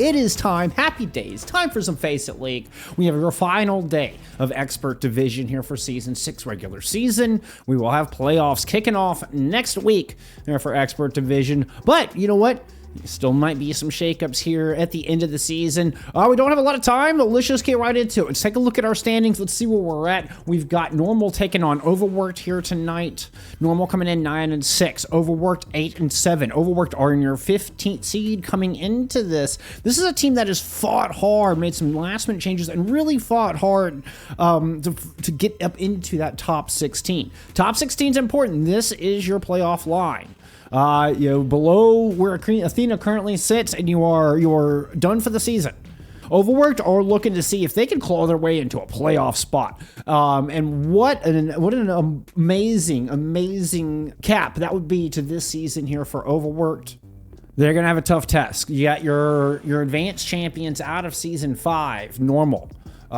it is time, happy days, time for some FACEIT League. We have your final day of Expert Division here for Season 6 regular season. We will have playoffs kicking off next week there for Expert Division. But you know what? Still might be some shakeups here at the end of the season. We don't have a lot of time, but let's just get right into it. Let's take a look at our standings. Let's see where we're at. We've got Normal taking on Overworked here tonight. Normal coming in 9-6. Overworked 8-7. Overworked are in your 15th seed coming into this. This is a team that has fought hard, made some last-minute changes, and really fought hard to get up into that top 16. Top 16 is important. This is your playoff line. Below where Athena currently sits, and you're done for the season. Overworked are looking to see if they can claw their way into a playoff spot. And what an amazing cap that would be to this season here for Overworked. They're gonna have a tough task. You got your advanced champions out of season 5, Normal. They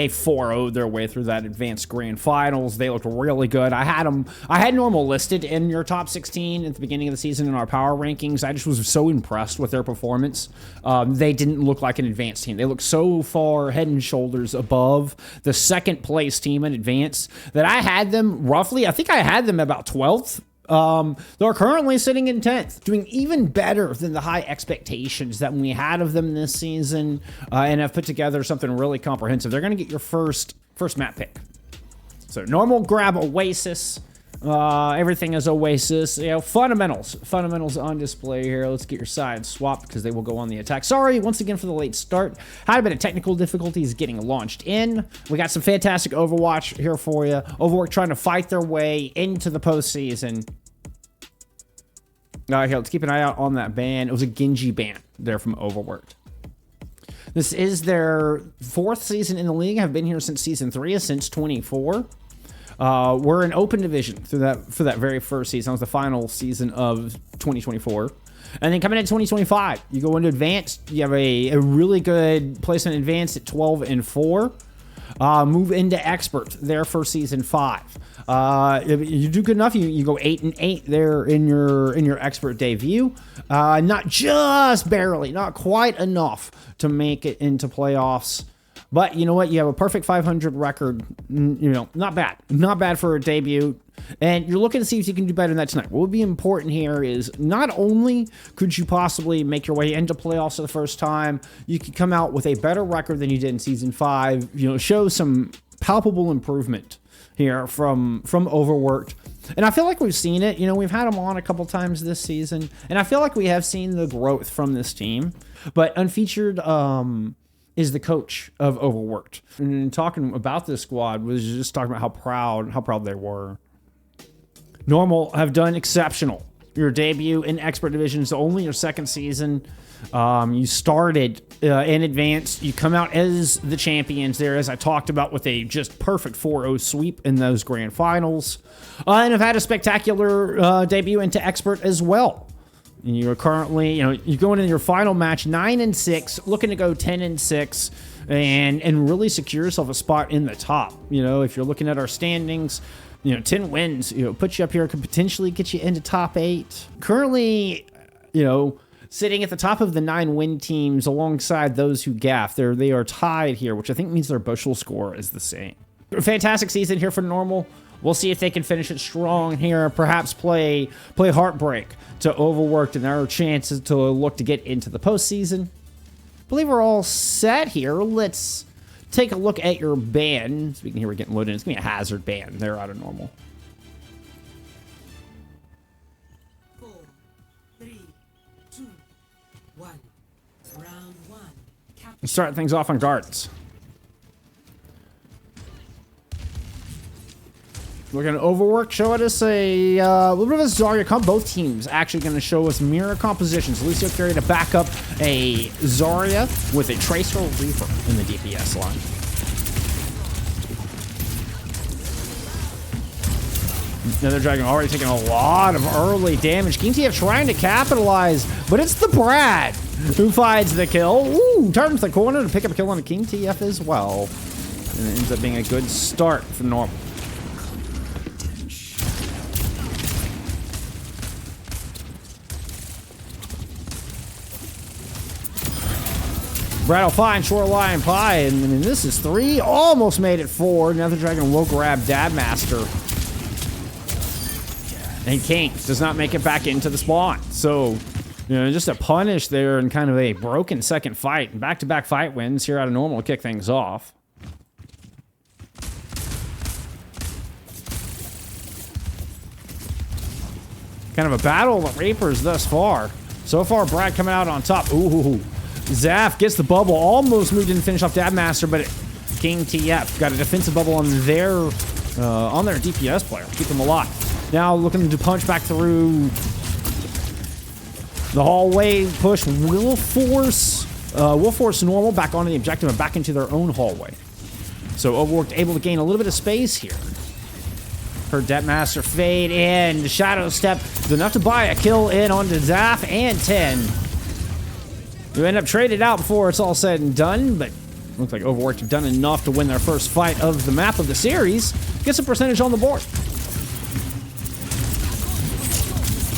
4-0'd their way through that advanced grand finals. They looked really good. I had Normal listed in your top 16 at the beginning of the season in our power rankings. I just was so impressed with their performance. They didn't look like an advanced team. They looked so far head and shoulders above the second place team in advance that I had them roughly, I think I had them about 12th. They're currently sitting in 10th, doing even better than the high expectations that we had of them this season, and have put together something really comprehensive. They're going to get your first map pick. So Normal grab Oasis. Everything is Oasis. Fundamentals on display here. Let's get your sides swapped because they will go on the attack. Sorry once again for the late start. Had a bit of technical difficulties getting launched in. We got some fantastic Overwatch here for you. Overworked trying to fight their way into the postseason. Okay, let's keep an eye out on that ban. It was a Genji ban there from Overworked. This is their 4th season in the league. Have been here since season 3, since 24. We're in open division for that very first season. That was the final season of 2024. And then coming into 2025, you go into advanced. You have a really good placement in advanced at 12-4. Move into expert there for season 5. If you do good enough, you go 8-8 there in your expert debut. Not just barely, not quite enough to make it into playoffs. But you know what? You have a perfect 500 record. Not bad for a debut. And you're looking to see if you can do better than that tonight. What would be important here is not only could you possibly make your way into playoffs for the first time, you could come out with a better record than you did in season 5. Show some palpable improvement here from Overworked. And I feel like we've seen it. We've had them on a couple times this season, and I feel like we have seen the growth from this team. But unfeatured is the coach of Overworked. And talking about this squad was just talking about how proud they were. Normal have done exceptional. Your debut in Expert Division is only your 2nd season. You started in advanced. You come out as the champions there, as I talked about, with a just perfect 4-0 sweep in those grand finals. And have had a spectacular debut into Expert as well. And you're currently, you're going into your final match 9-6, looking to go 10-6, and really secure yourself a spot in the top. If you're looking at our standings, 10 wins, put you up here, could potentially get you into top 8. Currently, sitting at the top of the 9-win teams alongside those who gaff. They are tied here, which I think means their bushel score is the same. Fantastic season here for Normal. We'll see if they can finish it strong here, perhaps play heartbreak to Overworked and their chances to look to get into the postseason. I believe we're all set here. Let's take a look at your ban. Speaking here, we're getting loaded in. It's going to be a hazard ban. They're out of Normal. 4, 3, 2, 1. Round 1. Let's start things off on guards. We're going to Overwork, showing us a little bit of a Zarya comp. Both teams actually going to show us mirror compositions. Colosseo carry to back up a Zarya with a Tracer Reaper in the DPS line. Another Dragon already taking a lot of early damage. King TF trying to capitalize, but it's the Brad who finds the kill. Ooh, turns the corner to pick up a kill on the King TF as well. And it ends up being a good start for Normal. Brad will find Shoreline Pie, and I mean, this is 3. Almost made it 4. Nether Dragon will grab Dabmaster. And King does not make it back into the spawn. So, you know, just a punish there and kind of a broken second fight. And back-to-back fight wins here out of normal to kick things off. Kind of a battle of the Reapers thus far. So far, Brad coming out on top. Ooh. Zaf gets the bubble. Almost moved in to finish off Dabmaster, but King TF got a defensive bubble on their DPS player. Keep them alive. Now looking to punch back through the hallway. Push will force normal back onto the objective and back into their own hallway. So Overworked able to gain a little bit of space here. Heard Dabmaster fade in. The Shadow Step is enough to buy a kill in onto Zaf and 10. You end up traded out before it's all said and done, but looks like Overworked have done enough to win their first fight of the map of the series. Get some percentage on the board.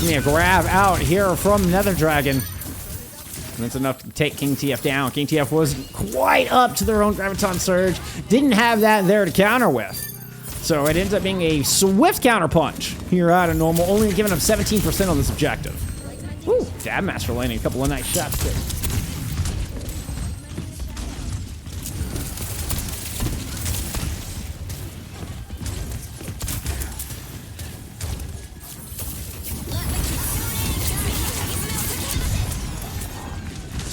A grab out here from Nether Dragon. That's enough to take King TF down. King TF wasn't quite up to their own Graviton Surge. Didn't have that there to counter with. So it ends up being a swift counter punch here out of normal, only giving them 17% on this objective. Ooh, Dabmaster landing a couple of nice shots too.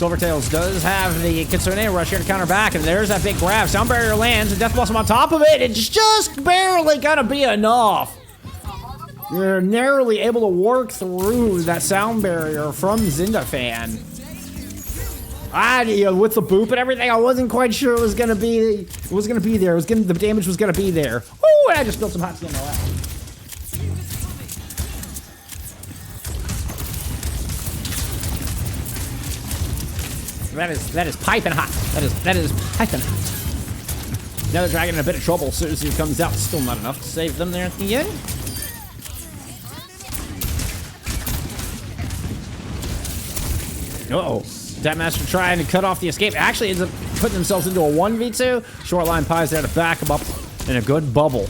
Silvertails does have the Kitsune rush here to counter back, and there's that big grab. Sound Barrier lands, and Death Blossom on top of it. It's just barely gonna be enough. You're narrowly able to work through that Sound Barrier from Zindafan. With the boop and everything, I wasn't quite sure it was gonna be there. The damage was gonna be there. Ooh, and I just spilled some hot tea on my lap. That is piping hot. That is piping hot. Nether Dragon in a bit of trouble. Susie comes out. Still not enough to save them there at the end. Uh-oh. Dabmaster trying to cut off the escape. Actually ends up putting themselves into a 1v2. Shoreline Pie's there to back them up. And a good bubble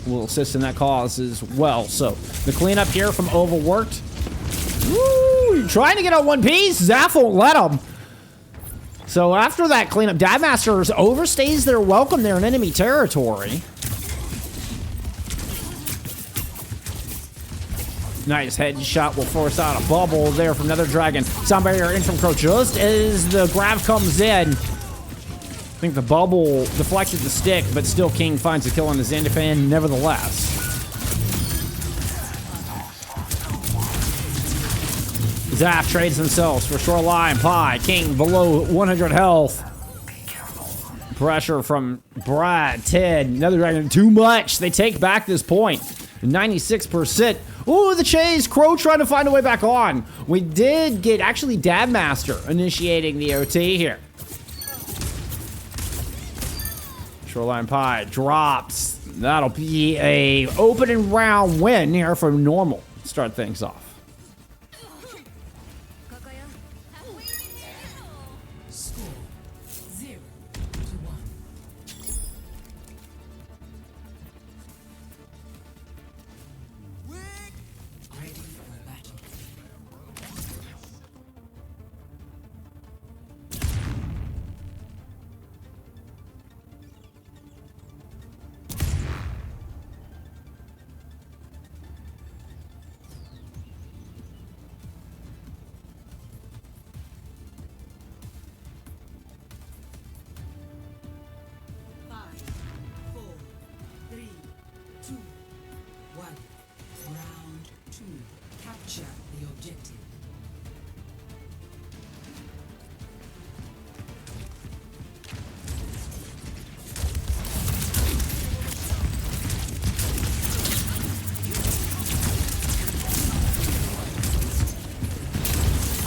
will assist in that cause as well. So, the cleanup here from Overworked. Woo! Trying to get on one piece. Zaf won't let him. So after that cleanup, Dabmasters overstays their welcome there in enemy territory. Nice headshot will force out a bubble there from Nether Dragon. Sound Barrier in from Crow just as the grab comes in. I think the bubble deflected the stick, but still King finds a kill on the Zandafan nevertheless. Zaf trades themselves for Shoreline Pie. King below 100 health. Pressure from Brad, Ted, Nether Dragon, too much. They take back this point. 96%. Ooh, the chase. Crow trying to find a way back on. We did get actually Dabmaster initiating the OT here. Shoreline Pie drops. That'll be a opening round win here from normal. Start things off.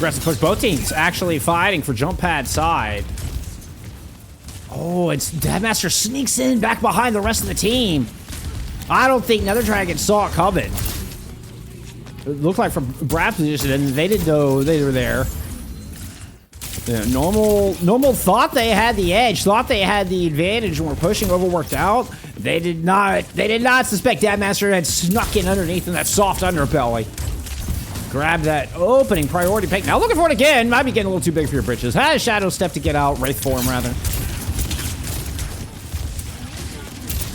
Aggressive push. Both teams actually fighting for jump pad side. Oh, it's Dabmaster sneaks in back behind the rest of the team. I don't think Nether Dragon saw it coming. It looked like from Brad's position, and they didn't know they were there. Yeah, normal thought they had the edge, thought they had the advantage and were pushing Overworked out. They did not suspect Dadmaster had snuck in underneath in that soft underbelly. Grab that opening priority pick. Now looking for it again. Might be getting a little too big for your britches. Has Shadow Step to get out. Wraith form, rather.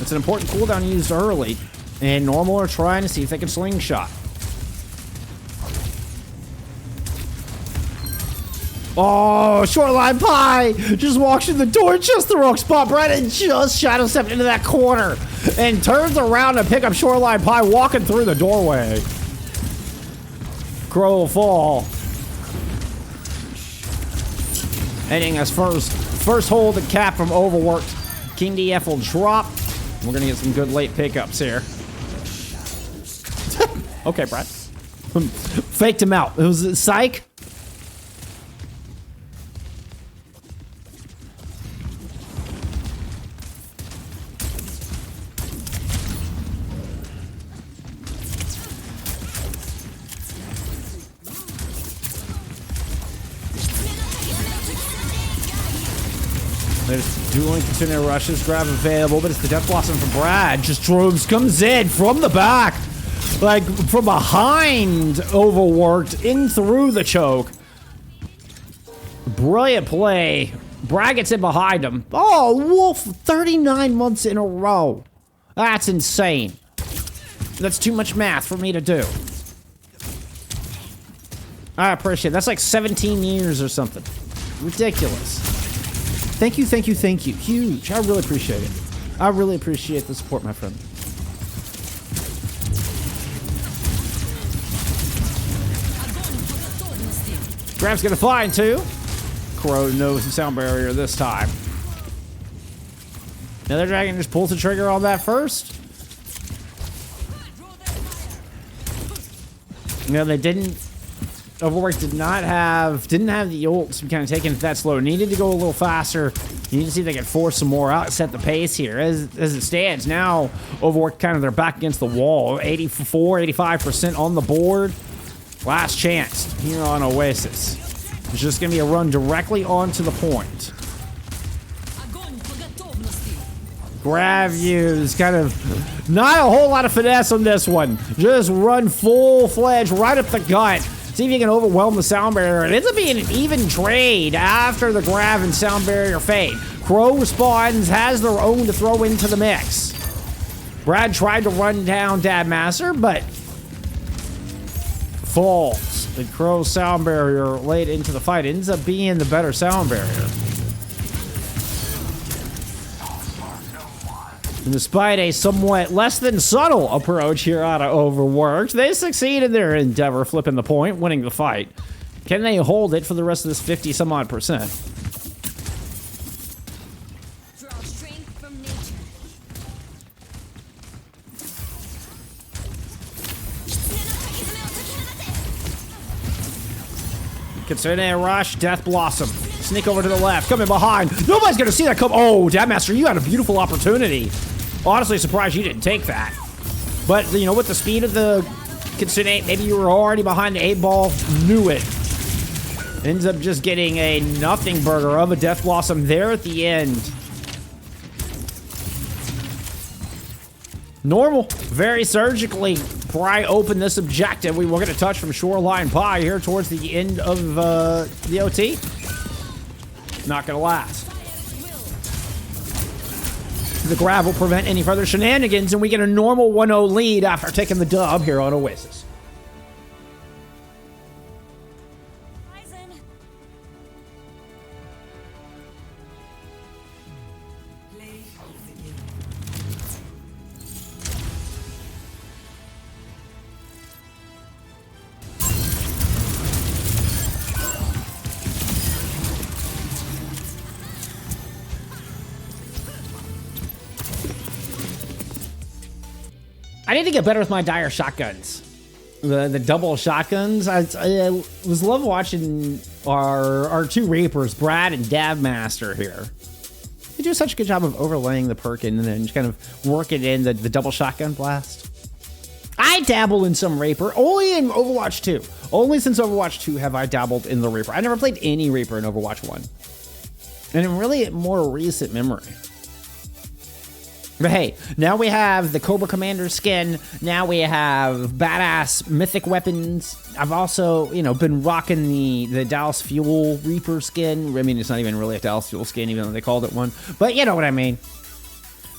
It's an important cooldown used early. And Normal are trying to see if they can slingshot. Oh, Shoreline Pie just walks in the door, just the wrong spot. Brennan just Shadow Stepped into that corner and turns around to pick up Shoreline Pie walking through the doorway. Crow will fall. Ending us first hold the cap from Overworked. King DF will drop. We're gonna get some good late pickups here. Okay, Brad. Faked him out. It was psych. There's dueling continuing rushes, grab available, but it's the Death Blossom from Brad. Just comes in from the back. Like, from behind Overworked, in through the choke. Brilliant play. Brad gets in behind him. Oh, Wolf, 39 months in a row. That's insane. That's too much math for me to do. I appreciate it. That's like 17 years or something. Ridiculous. Thank you, thank you, thank you. Huge. I really appreciate it. I really appreciate the support, my friend. Grab's gonna find too. Crow knows the sound barrier this time. Another dragon just pulls the trigger on that first. No, they didn't. Overworked didn't have the ult to be kind of taking it that slow. Needed to go a little faster. You need to see if they can force some more out, set the pace here. As it stands now, Overworked kind of they're back against the wall. 84, 85% on the board. Last chance here on Oasis. It's just going to be a run directly onto the point. Grab use, kind of not a whole lot of finesse on this one. Just run full-fledged right up the gut. See if you can overwhelm the sound barrier. It ends up being an even trade after the grab and sound barrier fade. Crow responds, has their own to throw into the mix. Brad tried to run down Dadmaster, but falls. The Crow sound barrier late into the fight ends up being the better sound barrier. And despite a somewhat less than subtle approach here out of Overworked, they succeed in their endeavor, flipping the point, winning the fight. Can they hold it for the rest of this 50-some-odd%? Draw strength from nature. Kitsune rush, Death Blossom. Sneak over to the left, coming behind. Nobody's gonna see that come. Oh, Dadmaster, you had a beautiful opportunity. Honestly, surprised you didn't take that. But, you know, with the speed of the Kitsune, maybe you were already behind the 8-ball. Knew it. Ends up just getting a nothing burger of a Death Blossom there at the end. Normal. Very surgically pry open this objective. We were going to touch from Shoreline Pie here towards the end of the OT. Not going to last. The grab will prevent any further shenanigans, and we get a normal 1-0 lead after taking the dub here on Oasis. I need to get better with my dire shotguns. The double shotguns. I was love watching our two Reapers, Brad and Dadmaster here. They do such a good job of overlaying the perk and then just kind of working in the double shotgun blast. I might dabble in some Reaper, only in Overwatch 2. Only since Overwatch 2 have I dabbled in the Reaper. I never played any Reaper in Overwatch 1. And in really more recent memory. But hey, now we have the Cobra Commander skin. Now we have badass mythic weapons. I've also, you know, been rocking the Dallas Fuel Reaper skin. I mean, it's not even really a Dallas Fuel skin, even though they called it one. But you know what I mean.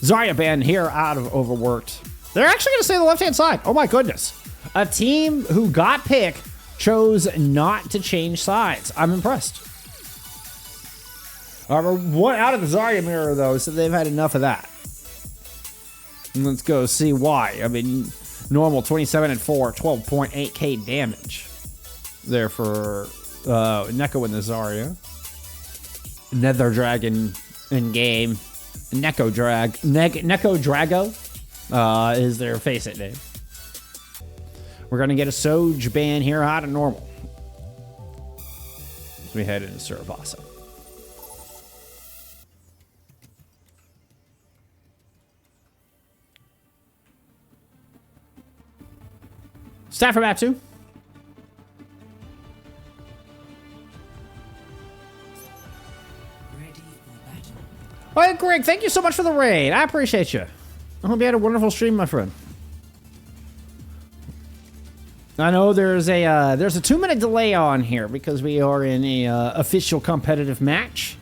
Zarya band here out of Overworked. They're actually going to stay on the left-hand side. Oh my goodness. A team who got picked chose not to change sides. I'm impressed. One out of the Zarya mirror, though, so they've had enough of that. And let's go see why. I mean, normal 27 and 4, 12.8k damage there for Neko and the Zarya. Nether Dragon in game. Neko Drago is their FACEIT name. We're going to get a Soj ban here out of normal as we head into Suravasa. Staff for map 2. Ready for battle. All right, Greg, thank you so much for the raid. I appreciate you. I hope you had a wonderful stream, my friend. I know there's a 2-minute delay on here because we are in a official competitive match.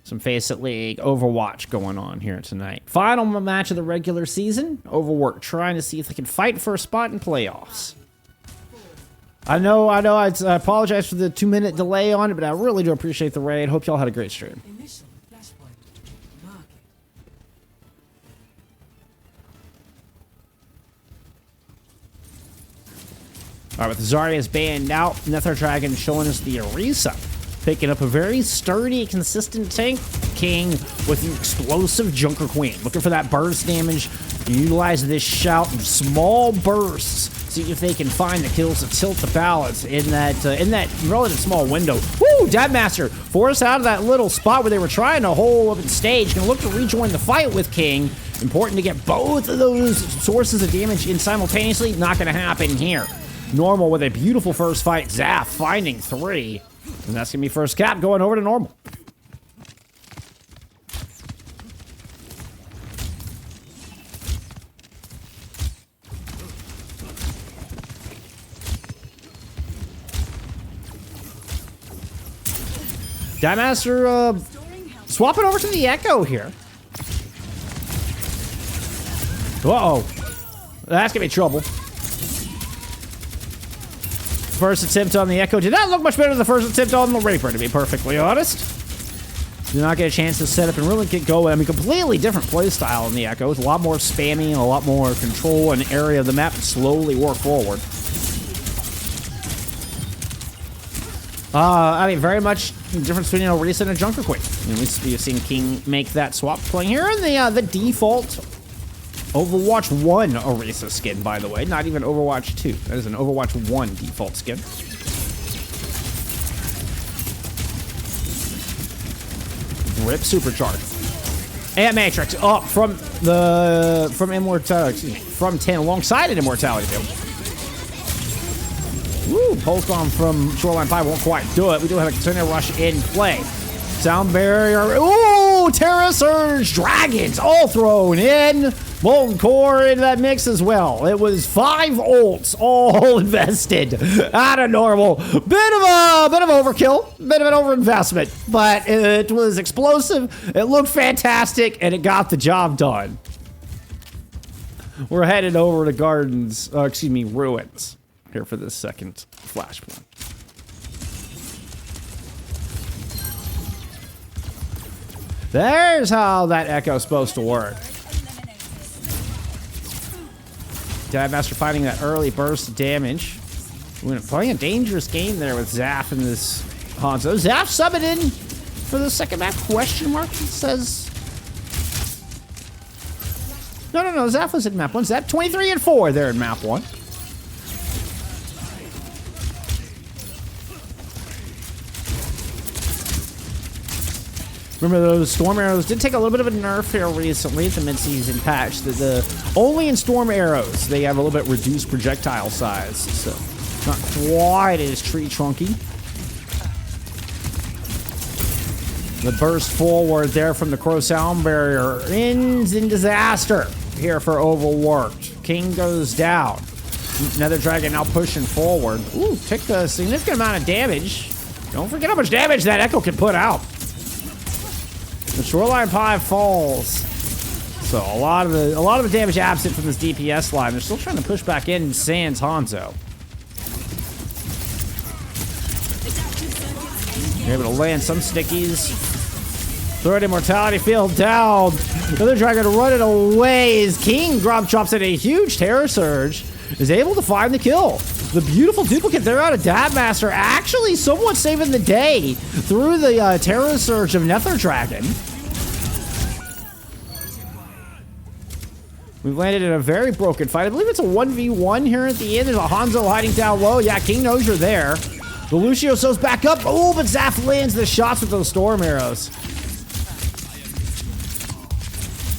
Some FACEIT League Overwatch going on here tonight. Final match of the regular season. Overworked trying to see if they can fight for a spot in playoffs. I know. I apologize for the 2-minute delay on it, but I really do appreciate the raid. Hope y'all had a great stream. Initial flashpoint. Mark it. All right, with Zarya's banned out, Nether Dragon showing us the Orisa. Picking up a very sturdy, consistent tank king with an explosive Junker Queen. Looking for that burst damage. Utilize this shout in small bursts. See if they can find the kills to tilt the balance in that relative small window. Woo! Deadmaster forced out of that little spot where they were trying to hold up in stage. Gonna look to rejoin the fight with King. Important to get both of those sources of damage in simultaneously. Not gonna happen here. Normal with a beautiful first fight. Zaf finding 3. And that's going to be first cap going over to normal. Diemaster swapping over to the Echo here. Uh-oh. That's going to be trouble. First attempt on the Echo did not look much better than the first attempt on the Reaper, to be perfectly honest. Did not get a chance to set up and really get going. I mean, completely different play style in the Echo. It's a lot more spammy and a lot more control an area of the map and slowly work forward. I mean, very much the difference between Orisa and a Junker Queen. And we've seen King make that swap playing here in the default Overwatch 1 Orisa skin, by the way. Not even Overwatch 2. That is an Overwatch 1 default skin. Rip Supercharge. And Matrix up from Immortality, from 10 alongside an Immortality build. Woo! Pulse Bomb from Shoreline 5 won't quite do it. We do have a Container Rush in play. Sound Barrier. Ooh! Terra Surge! Dragons all thrown in. Molten Core into that mix as well. It was 5 ults all invested out of normal. Bit of overkill, bit of an overinvestment, but it was explosive. It looked fantastic, and it got the job done. We're headed over to Ruins here for this second flashpoint. There's how that Echo's supposed to work. Diemaster finding that early burst of damage. We're playing a dangerous game there with Zaf and this Hanzo. Zaf subbing in for the second map? Question mark? It says. No. Zaf was in map 1. Zaf 23 and 4 there in map 1. Remember, those Storm Arrows did take a little bit of a nerf here recently at the mid-season patch. Only in Storm Arrows, they have a little bit reduced projectile size, so not quite as tree trunky. The burst forward there from the Crow Sound Barrier ends in disaster here for Overworked. King goes down. Another dragon now pushing forward. Ooh, take a significant amount of damage. Don't forget how much damage that Echo can put out. The Shoreline Pie falls. So a lot of the damage absent from this DPS line. They're still trying to push back in sans Hanzo. You're able to land some stickies. Third Immortality Field down. Another dragon running away as King drops in a huge Terror Surge. Is able to find the kill. The beautiful duplicate there out of Dabmaster actually somewhat saving the day through the Terror Surge of Nether Dragon. We've landed in a very broken fight. I believe it's a 1v1 here at the end. There's a Hanzo hiding down low. Yeah, King knows you're there. The Lucio goes back up. Oh, but Zaf lands the shots with those Storm Arrows.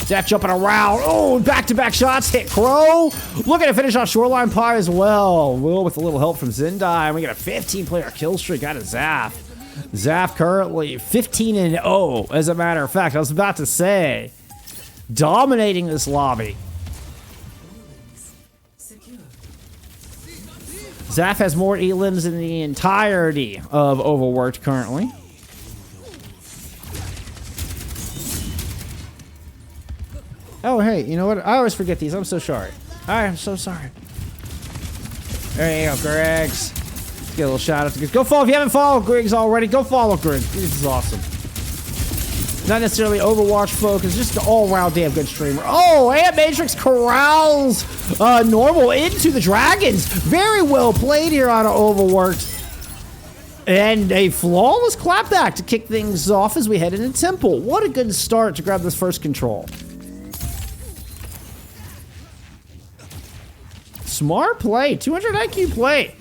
Zaf jumping around. Oh, back-to-back shots. Hit Crow. Looking to finish off Shoreline Pie as well. Will with a little help from Zendai. And we got a 15-player kill streak out of Zaf. Zaf currently 15-0, as a matter of fact. I was about to say, dominating this lobby. Zaf has more elims in the entirety of Overworked currently. Oh, hey, you know what? I always forget these. I'm so sorry. I'm so sorry. There you go, Griggs. Let's get a little shout out to Griggs. Go follow if you haven't followed Griggs already. Go follow Griggs. This is awesome. Not necessarily Overwatch focus, just an all-round damn good streamer. Oh, and Matrix corrals Normal into the dragons. Very well played here on Overworked. And a flawless clapback to kick things off as we head into Temple. What a good start to grab this first control. Smart play, 200 IQ play.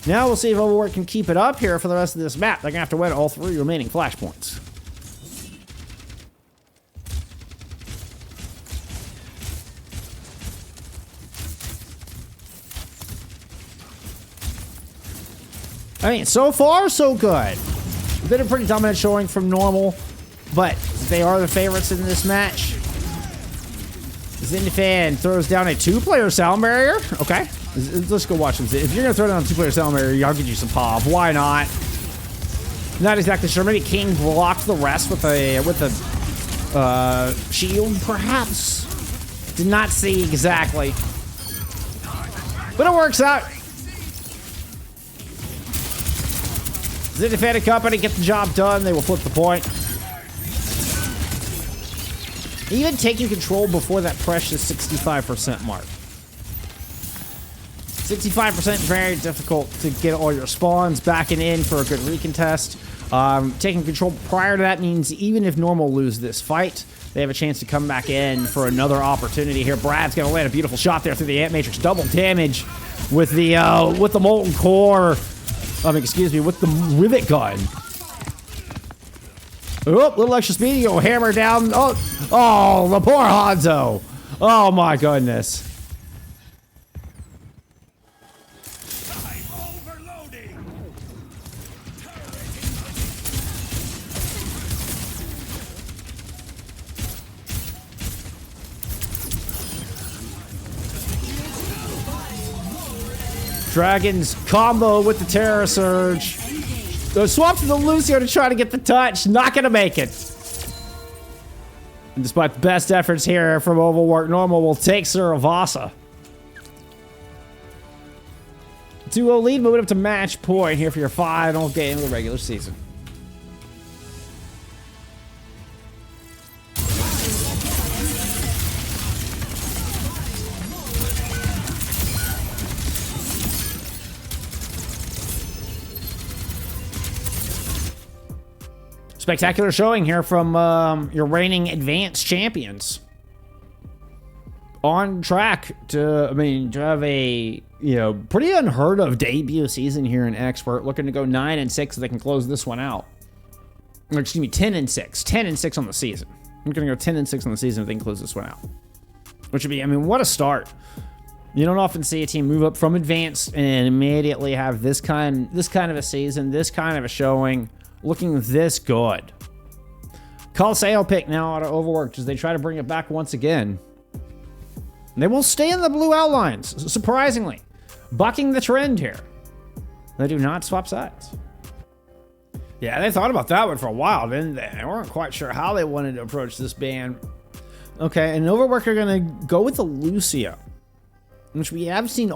Now we'll see if Overworked can keep it up here for the rest of this map. They're gonna have to win all 3 remaining flashpoints. I mean, so far, so good. Been a pretty dominant showing from Normal, but they are the favorites in this match. Zinfan throws down a 2-player sound barrier. Okay, let's go watch them. If you're gonna throw down a 2-player sound barrier, I'll give you some pop. Why not? Not exactly sure. Maybe King blocked the rest with a shield, perhaps. Did not see exactly, but it works out. Zinfan and company get the job done. They will flip the point. Even taking control before that precious 65% mark. 65% very difficult to get all your spawns back and in for a good recontest. Taking control prior to that means even if Normal lose this fight, they have a chance to come back in for another opportunity here. Brad's gonna land a beautiful shot there through the Ant Matrix. Double damage with the Molten Core. Excuse me, with the Rivet Gun. Oh, little extra speed, you go hammer down. Oh, the poor Hanzo. Oh my goodness. Dragons combo with the Terror Surge. Swap to the Lucio to try to get the touch. Not gonna make it. And despite the best efforts here from Overworked, Normal will take Suravasa. 2-0 lead, moving up to match point here for your final game of the regular season. Spectacular showing here from your reigning advanced champions. On track to, to have a, pretty unheard of debut season here in Expert. Looking to go 9-6 if they can close this one out. Or excuse me, 10 and 6. 10 and 6 on the season. I'm going to go 10 and 6 on the season if they can close this one out. Which would be, I mean, what a start. You don't often see a team move up from advanced and immediately have this kind of a season, this kind of a showing, looking this good. Colosseo pick now out of Overworked as they try to bring it back once again. They will stay in the blue outlines, surprisingly. Bucking the trend here. They do not swap sides. Yeah, they thought about that one for a while, didn't they? They weren't quite sure how they wanted to approach this ban. Okay, and Overworked are going to go with the Lucio, which we have seen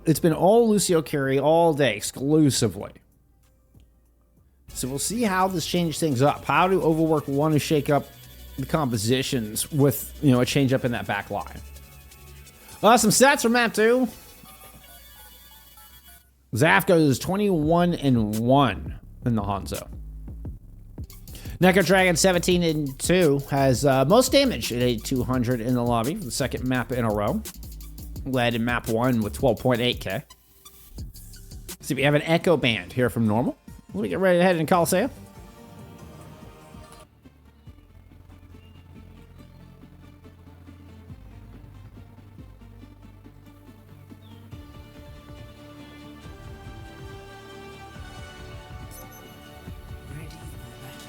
it's been all Lucio carry all day exclusively. So we'll see how this changes things up. How do Overworked want to shake up the compositions with, you know, a change up in that back line? Some stats from map 2. Zaf goes 21 and 1 in the Hanzo. Neko Dragon 17 and 2 has most damage at 8,200 in the lobby for the second map in a row. Led in map 1 with 12.8k. So we have an Echo Band here from normal. Let me get ready to head in Colosseo. Ready for battle.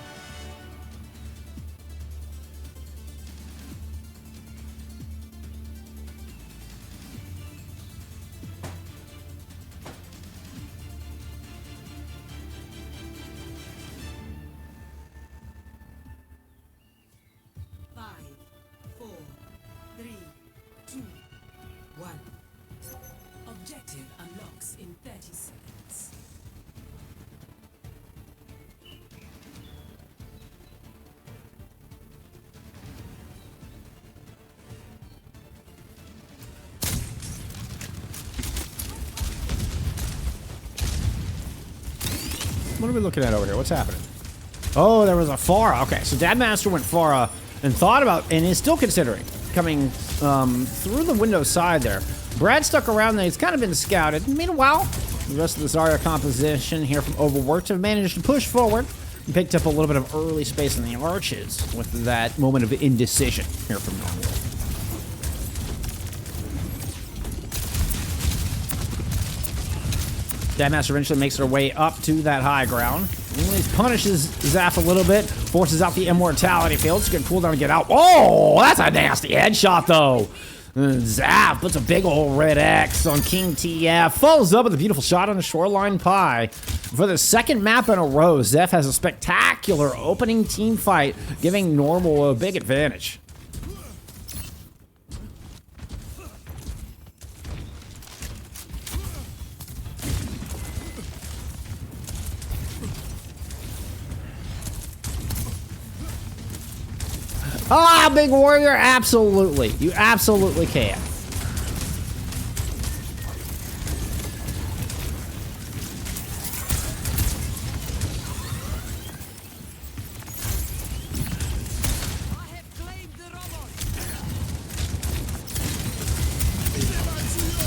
Five, four, three, two, one. Objective unlocks in 30 seconds. What are we looking at over here? What's happening? Oh, there was a Pharah. Okay, so Dad Master went Pharah and thought about, and is still considering, coming through the window side there. Brad stuck around there. He's kind of been scouted. Meanwhile, the rest of the Zarya composition here from Overworked have managed to push forward and picked up a little bit of early space in the arches with that moment of indecision here from normal. Dad Master eventually makes their way up to that high ground. He punishes Zaf a little bit, forces out the immortality field. It's a good cooldown to get out. Oh, that's a nasty headshot, though. Zaf puts a big old red X on King TF. Follows up with a beautiful shot on the Shoreline Pie. For the second map in a row, Zef has a spectacular opening team fight, giving Normal a big advantage. Ah, Big Warrior, absolutely. You absolutely can.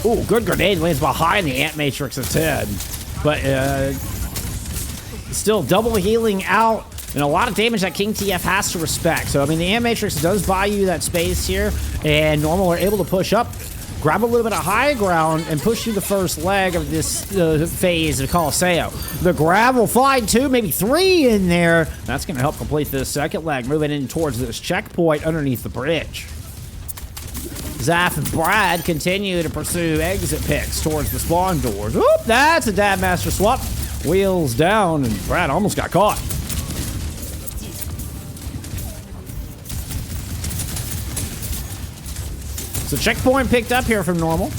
Ooh, good grenade lands behind the Ant Matrix of 10. But still double healing out. And a lot of damage that King TF has to respect. So, I mean, the Ant Matrix does buy you that space here. And Normal are able to push up, grab a little bit of high ground, and push through the first leg of this phase of Colosseo. The grab will find 2, maybe 3 in there. That's going to help complete this second leg, moving in towards this checkpoint underneath the bridge. Zaf and Brad continue to pursue exit picks towards the spawn doors. Oop, that's a Dad Master swap. Wheels down, and Brad almost got caught. So checkpoint picked up here from Normal.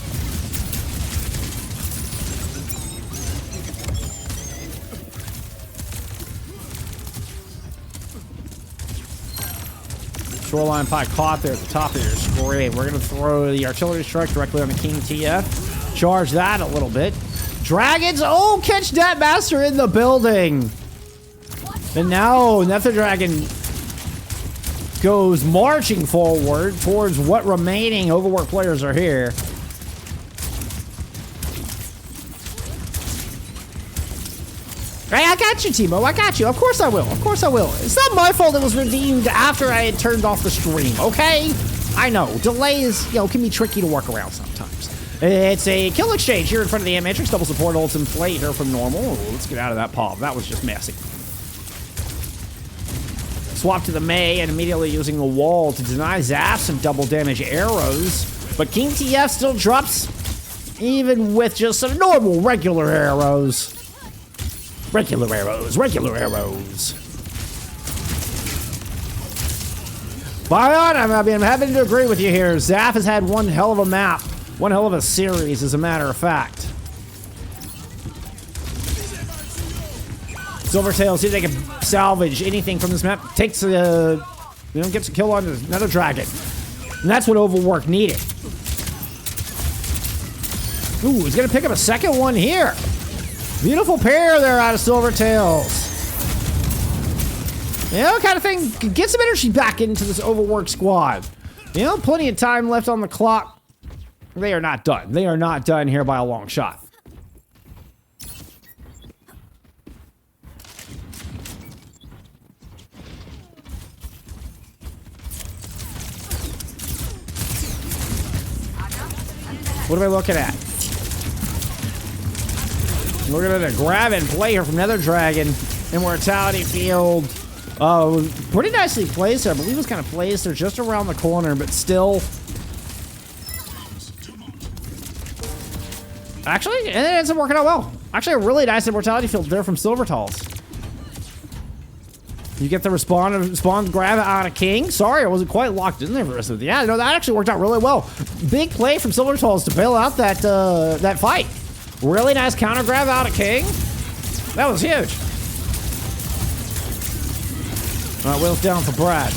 Shoreline Pie caught there at the top of your screen. We're going to throw the artillery strike directly on the King TF. Charge that a little bit. Dragons, oh, catch that master in the building. And now Nether Dragon goes marching forward towards what remaining Overworked players are here. Hey, I got you, Timo. I got you. Of course I will. Of course I will. It's not my fault it was redeemed after I had turned off the stream, okay? I know. Delays, can be tricky to work around sometimes. It's a kill exchange here in front of the Matrix. Double support ults in play here from normal. Let's get out of that pop. That was just messy. Swap to the Mei and immediately using the wall to deny Zap some double damage arrows. But King TF still drops even with just some normal regular arrows. Regular arrows. Bion, I'm having to agree with you here. Zaf has had one hell of a map. One hell of a series, as a matter of fact. Silvertail, see if they can salvage anything from this map. Gets a kill on another dragon. And that's what Overworked needed. Ooh, he's gonna pick up a second one here. Beautiful pair there out of Silvertails. Kind of thing. Get some energy back into this Overworked squad. Plenty of time left on the clock. They are not done. They are not done here by a long shot. What am I looking at? Looking at a grab and play here from Nether Dragon. Immortality Field. Pretty nicely placed there. I believe it was kind of placed there just around the corner, but still. Actually, it ends up working out well. Actually, a really nice Immortality Field there from Silvertalls. You get the respawn grab out of King. Sorry, I wasn't quite locked in there for the rest of it. Yeah, no, that actually worked out really well. Big play from Silvertalls to bail out that fight. Really nice counter grab out of King. That was huge. All right, wheels down for Brad.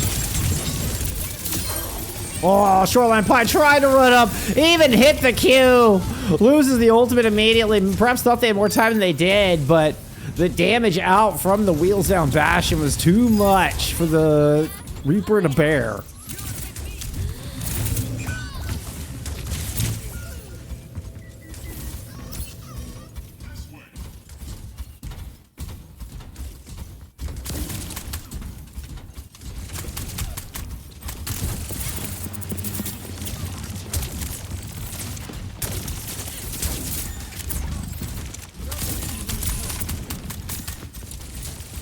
Oh, Shoreline Pie tried to run up, even hit the Q. Loses the ultimate immediately. Perhaps thought they had more time than they did, but the damage out from the wheels down Bastion was too much for the Reaper to bear.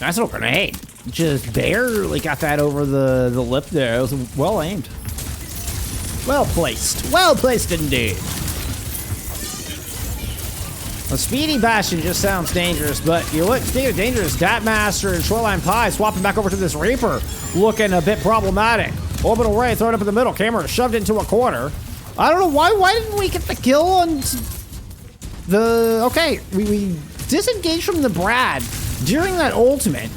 Nice little grenade. Just barely got that over the lip there. It was well aimed. Well placed. Well placed indeed. A speedy Bastion just sounds dangerous, but you look, speaking of dangerous, Datmaster and Shoreline Pie swapping back over to this Reaper. Looking a bit problematic. Orbital Ray thrown up in the middle. Camera shoved into a corner. I don't know why didn't we get the kill on the... Okay, we disengaged from the Brad during that ultimate.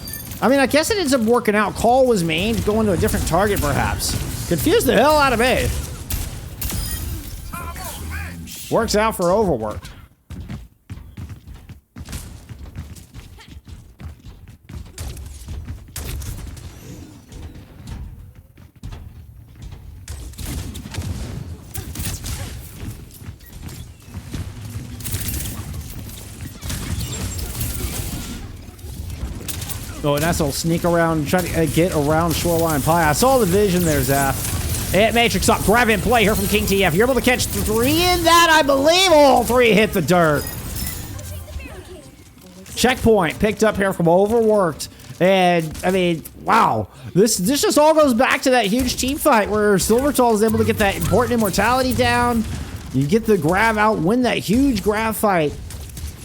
I mean, I guess it ends up working out. Call was made, going to a different target perhaps. Confused the hell out of me. Works out for Overworked. Oh, a nice little sneak around, trying to get around Shoreline Pie. I saw the vision there, Zap. Hit Matrix up, grab and play here from King TF. You're able to catch 3 in that, I believe. All 3 hit the dirt. Checkpoint picked up here from Overworked. And, I mean, wow. This just all goes back to that huge team fight where Silvertall is able to get that important immortality down. You get the grab out, win that huge grab fight.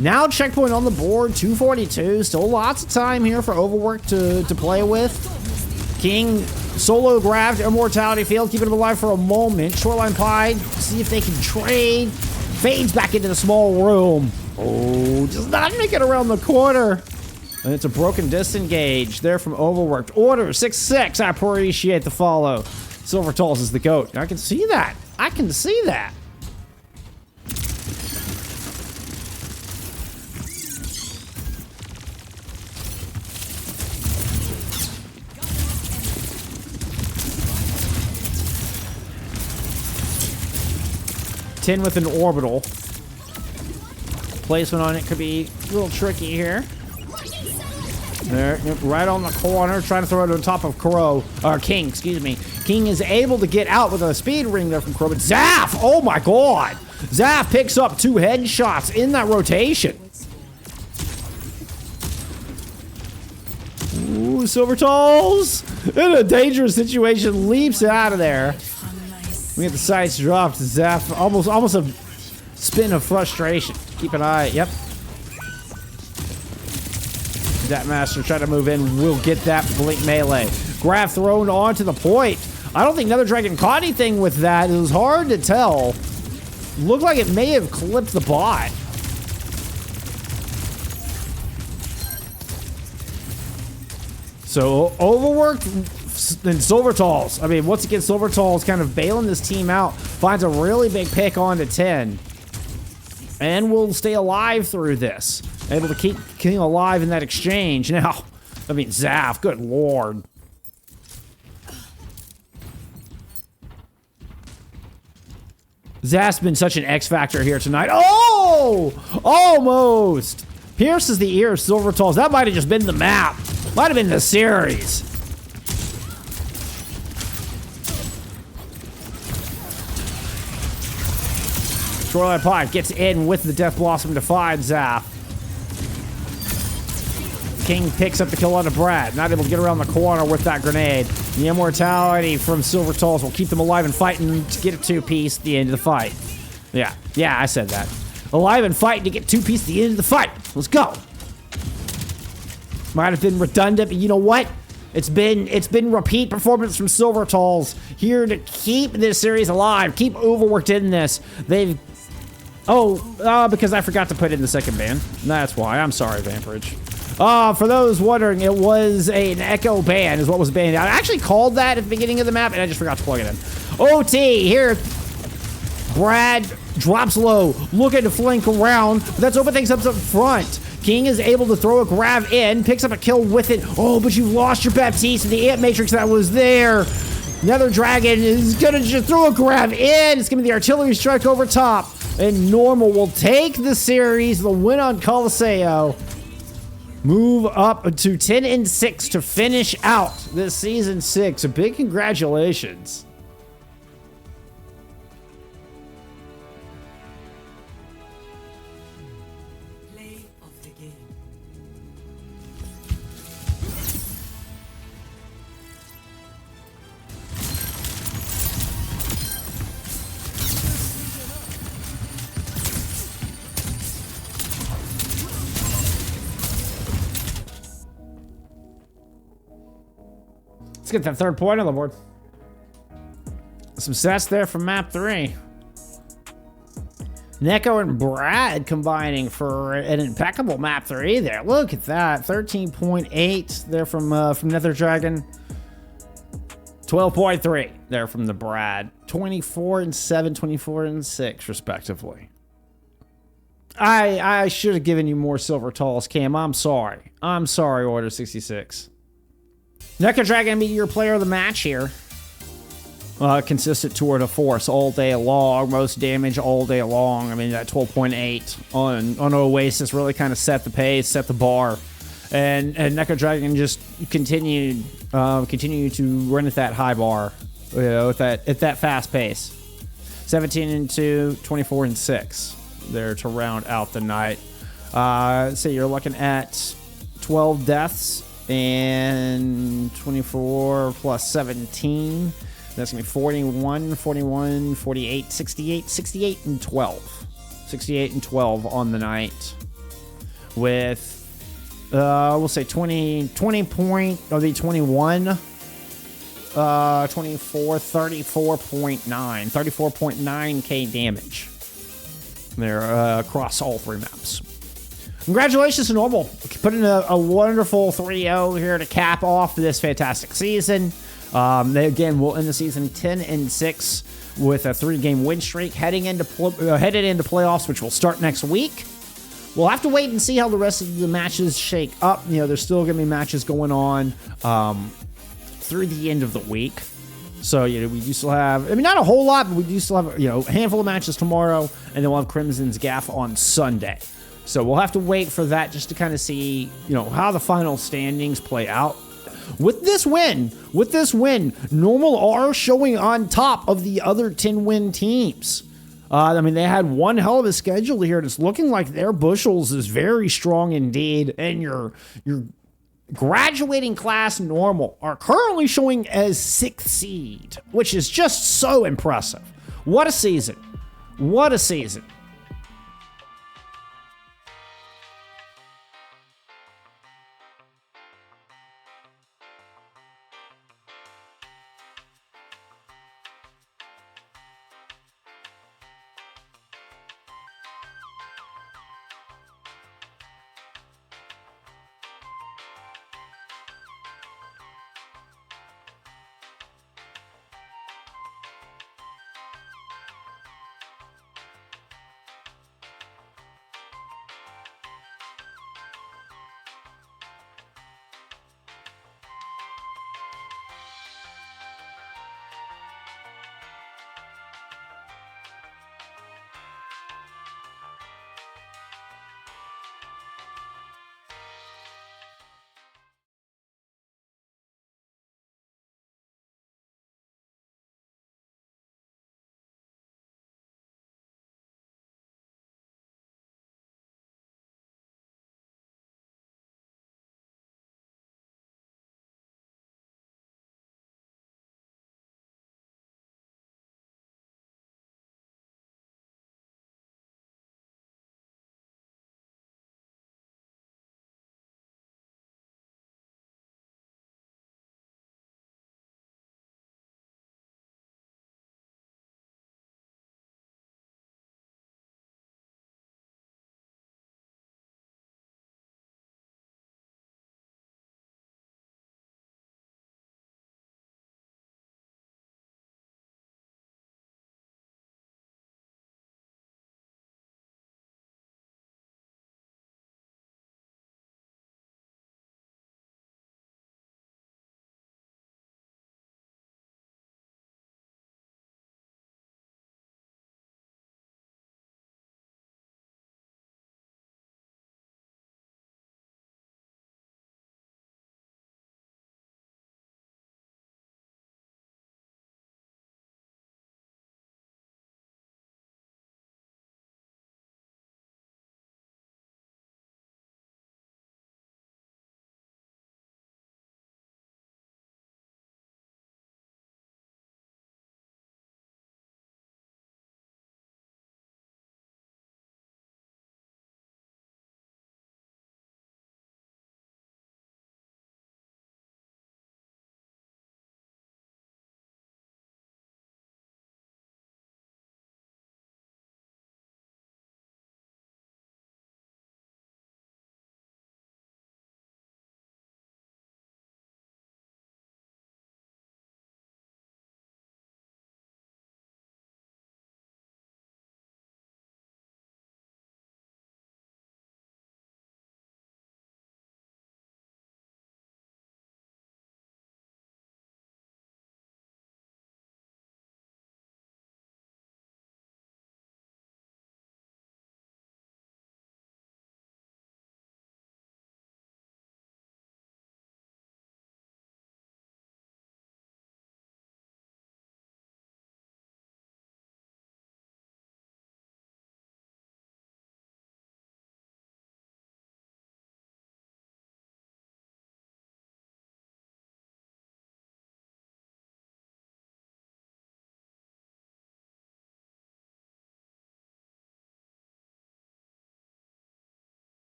Now checkpoint on the board, 242. Still lots of time here for Overworked to play with. King solo grabbed Immortality Field, keeping him alive for a moment. Shoreline Pie, see if they can trade. Fades back into the small room. Oh, does not make it around the corner. And it's a broken disengage there from Overworked. Order 6-6. I appreciate the follow. Silvertalls is the GOAT. I can see that. I can see that. With an orbital. Placement on it could be a little tricky here. There, right on the corner, trying to throw it on top of King, excuse me. King is able to get out with a speed ring there from Crow, but Zaf, oh my god! Zaf picks up 2 headshots in that rotation. Ooh, Silvertolls in a dangerous situation, leaps out of there. We get the sights dropped. Zaf, almost a spin of frustration. Keep an eye, yep. That master trying to move in, will get that blink melee. Grab thrown onto the point. I don't think Nether Dragon caught anything with that. It was hard to tell. Looked like it may have clipped the bot. So Overworked and Silvertolls. I mean, once again, Silvertolls kind of bailing this team out. Finds a really big pick onto 10. And will stay alive through this. Able to keep King alive in that exchange. Now, I mean, Zaf, good lord. Zaf's been such an X factor here tonight. Oh! Almost! Pierces the ear of Silvertolls. That might have just been the map. Might have been the series. Shoreline Pod gets in with the Death Blossom to find Zaf. King picks up the kill on a Brad. Not able to get around the corner with that grenade. The immortality from Silvertolls will keep them alive and fighting to get a 2-piece at the end of the fight. Yeah, I said that. Alive and fighting to get 2-piece at the end of the fight. Let's go. Might have been redundant, but you know what? It's been repeat performance from Silvertolls here to keep this series alive. Keep Overworked in this. They've... because I forgot to put in the second ban. That's why. I'm sorry, Vampirage. For those wondering, it was an Echo ban is what was banned. I actually called that at the beginning of the map, and I just forgot to plug it in. OT, here. Brad drops low, looking to flank around. That's open things up front. King is able to throw a grab in, picks up a kill with it. Oh, but you've lost your Baptiste and the Ant Matrix that was there. Nether Dragon is gonna just throw a grab in. It's gonna be the artillery strike over top. And Normal will take the series, the win on Colosseo. Move up to 10-6 to finish out this season 6. A big congratulations. Play of the game. Let's get that third point on the board. Some stats there from map 3. Neko and Brad combining for an impeccable map 3 there. Look at that. 13.8 there from Nether Dragon. 12.3 there from the Brad. 24-7, 24-6 respectively. I should have given you more Silvertolls, Cam. I'm sorry. I'm sorry, Order 66. Neko Dragon be your player of the match here. Consistent tour de force all day long, most damage all day long. I mean, that 12.8 on Oasis really kind of set the pace, set the bar. And Neko Dragon just continue to run at that high bar, you know, at that fast pace. 17-2, 24-6 there to round out the night. So you're looking at 12 deaths and 24 plus 17. That's going to be 41, 41, 48, 68, 68, and 12. 68 and 12 on the night. With, we'll say 20 point, or the 21, 24, 34.9. 34.9k damage there across all 3 maps. Congratulations to Normal. Put in a wonderful 3-0 here to cap off this fantastic season. They again will end the season 10-6 with a 3-game win streak, headed into playoffs, which will start next week. We'll have to wait and see how the rest of the matches shake up. You know, there's still going to be matches going on through the end of the week. So, you know, we do still have, I mean, not a whole lot, but we do still have, you know, a handful of matches tomorrow, and then we'll have Crimson's Gaff on Sunday. So we'll have to wait for that just to kind of see, how the final standings play out. With this win, Normal are showing on top of the other 10-win teams. They had one hell of a schedule here, and it's looking like their bushels is very strong indeed. And your graduating class Normal are currently showing as 6th seed, which is just so impressive. What a season. What a season.